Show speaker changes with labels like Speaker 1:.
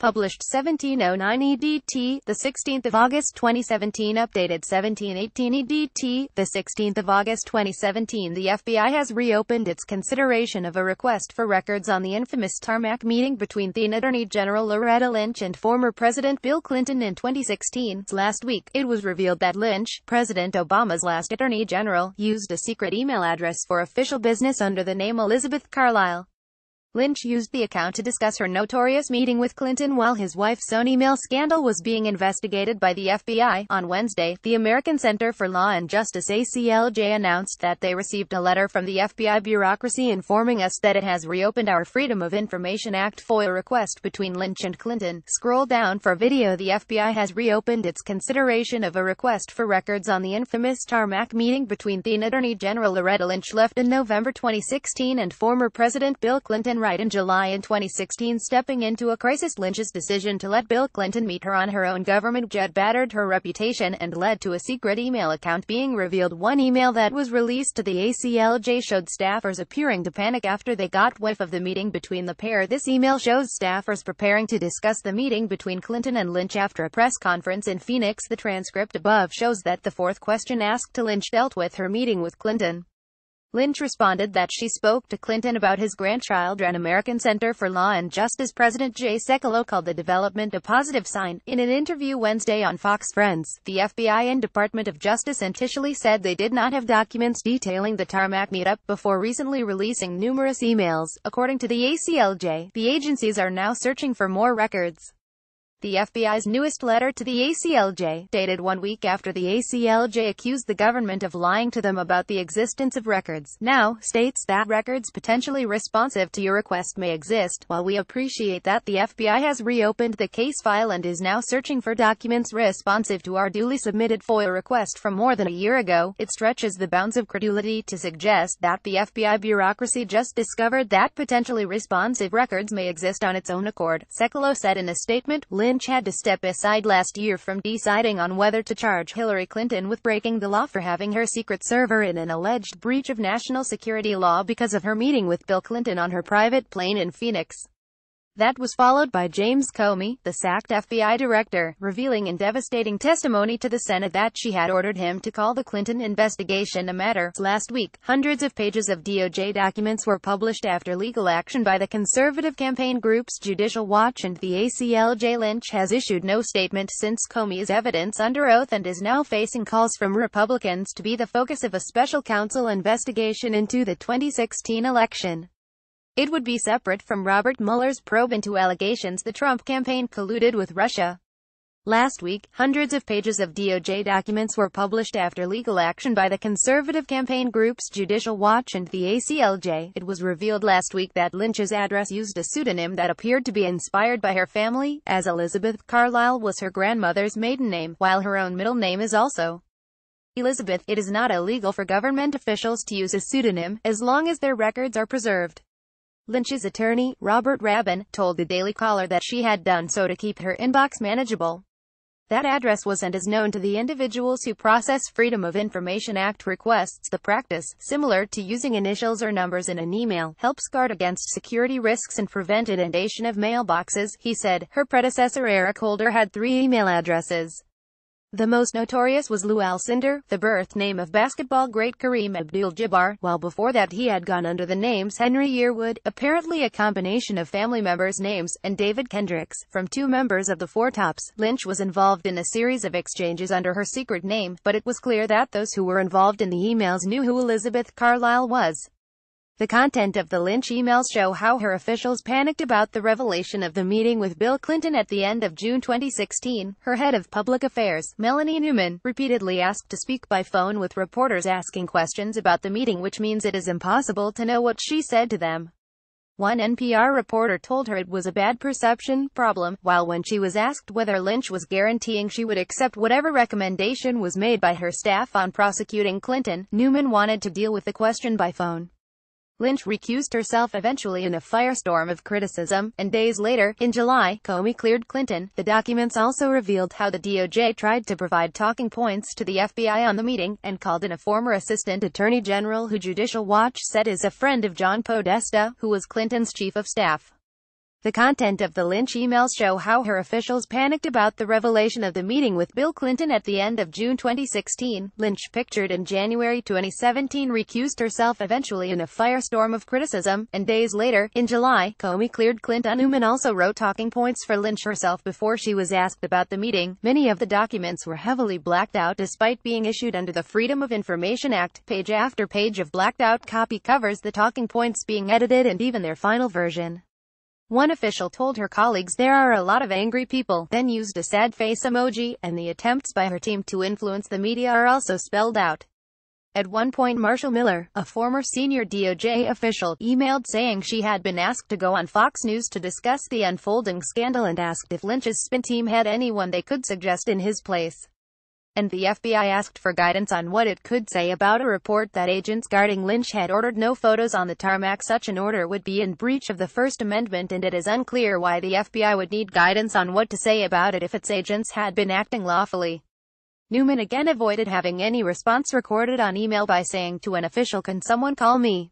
Speaker 1: Published 1709 EDT, the 16th of August 2017. Updated 1718 EDT, the 16th of August 2017. The FBI has reopened its consideration of a request for records on the infamous tarmac meeting between then Attorney General Loretta Lynch and former President Bill Clinton in 2016. Last week, it was revealed that Lynch, President Obama's last Attorney General, used a secret email address for official business under the name Elizabeth Carlisle. Lynch used the account to discuss her notorious meeting with Clinton while his wife's own email scandal was being investigated by the FBI. On Wednesday, the American Center for Law and Justice (ACLJ) announced that they received a letter from the FBI bureaucracy informing us that it has reopened our Freedom of Information Act FOIA request between Lynch and Clinton. Scroll down for video. The FBI has reopened its consideration of a request for records on the infamous tarmac meeting between then Attorney General Loretta Lynch, left in November 2016, and former President Bill Clinton, right in July in 2016. Stepping into a crisis, Lynch's decision to let Bill Clinton meet her on her own government jet battered her reputation and led to a secret email account being revealed. One email that was released to the ACLJ showed staffers appearing to panic after they got whiff of the meeting between the pair. This email shows staffers preparing to discuss the meeting between Clinton and Lynch after a press conference in Phoenix. The transcript above shows that the fourth question asked to Lynch dealt with her meeting with Clinton. Lynch responded that she spoke to Clinton about his grandchild. An American Center for Law and Justice President Jay Sekulow called the development a positive sign. In an interview Wednesday on Fox Friends, the FBI and Department of Justice initially said they did not have documents detailing the tarmac meetup before recently releasing numerous emails. According to the ACLJ, the agencies are now searching for more records. The FBI's newest letter to the ACLJ, dated 1 week after the ACLJ accused the government of lying to them about the existence of records, now states that records potentially responsive to your request may exist. While we appreciate that the FBI has reopened the case file and is now searching for documents responsive to our duly submitted FOIA request from more than a year ago, it stretches the bounds of credulity to suggest that the FBI bureaucracy just discovered that potentially responsive records may exist on its own accord, Sekulow said in a statement. Lynch had to step aside last year from deciding on whether to charge Hillary Clinton with breaking the law for having her secret server in an alleged breach of national security law because of her meeting with Bill Clinton on her private plane in Phoenix. That was followed by James Comey, the sacked FBI director, revealing in devastating testimony to the Senate that she had ordered him to call the Clinton investigation a matter. Last week, hundreds of pages of DOJ documents were published after legal action by the conservative campaign groups Judicial Watch and the ACLJ. Lynch has issued no statement since Comey's evidence under oath and is now facing calls from Republicans to be the focus of a special counsel investigation into the 2016 election. It would be separate from Robert Mueller's probe into allegations the Trump campaign colluded with Russia. Last week, hundreds of pages of DOJ documents were published after legal action by the conservative campaign groups Judicial Watch and the ACLJ. It was revealed last week that Lynch's address used a pseudonym that appeared to be inspired by her family, as Elizabeth Carlisle was her grandmother's maiden name, while her own middle name is also Elizabeth. It is not illegal for government officials to use a pseudonym, as long as their records are preserved. Lynch's attorney, Robert Rabin, told the Daily Caller that she had done so to keep her inbox manageable. That address was and is known to the individuals who process Freedom of Information Act requests. The practice, similar to using initials or numbers in an email, helps guard against security risks and prevent inundation of mailboxes, he said. Her predecessor Eric Holder had 3 email addresses. The most notorious was Lou Alcindor, the birth name of basketball great Kareem Abdul-Jabbar, while before that he had gone under the names Henry Yearwood, apparently a combination of family members' names, and David Kendricks, from 2 members of the Four Tops. Lynch was involved in a series of exchanges under her secret name, but it was clear that those who were involved in the emails knew who Elizabeth Carlisle was. The content of the Lynch emails show how her officials panicked about the revelation of the meeting with Bill Clinton at the end of June 2016. Her head of public affairs, Melanie Newman, repeatedly asked to speak by phone with reporters asking questions about the meeting, which means it is impossible to know what she said to them. One NPR reporter told her it was a bad perception problem, while when she was asked whether Lynch was guaranteeing she would accept whatever recommendation was made by her staff on prosecuting Clinton, Newman wanted to deal with the question by phone. Lynch recused herself eventually in a firestorm of criticism, and days later, in July, Comey cleared Clinton. The documents also revealed how the DOJ tried to provide talking points to the FBI on the meeting, and called in a former assistant attorney general who Judicial Watch said is a friend of John Podesta, who was Clinton's chief of staff. The content of the Lynch emails show how her officials panicked about the revelation of the meeting with Bill Clinton at the end of June 2016. Lynch, pictured in January 2017, recused herself eventually in a firestorm of criticism, and days later, in July, Comey cleared Clinton. Newman also wrote talking points for Lynch herself before she was asked about the meeting. Many of the documents were heavily blacked out despite being issued under the Freedom of Information Act. Page after page of blacked-out copy covers the talking points being edited and even their final version. One official told her colleagues there are a lot of angry people, then used a sad face emoji, and the attempts by her team to influence the media are also spelled out. At one point, Marshall Miller, a former senior DOJ official, emailed saying she had been asked to go on Fox News to discuss the unfolding scandal and asked if Lynch's spin team had anyone they could suggest in his place. And the FBI asked for guidance on what it could say about a report that agents guarding Lynch had ordered no photos on the tarmac. Such an order would be in breach of the First Amendment, and it is unclear why the FBI would need guidance on what to say about it if its agents had been acting lawfully. Newman again avoided having any response recorded on email by saying to an official, "Can someone call me?"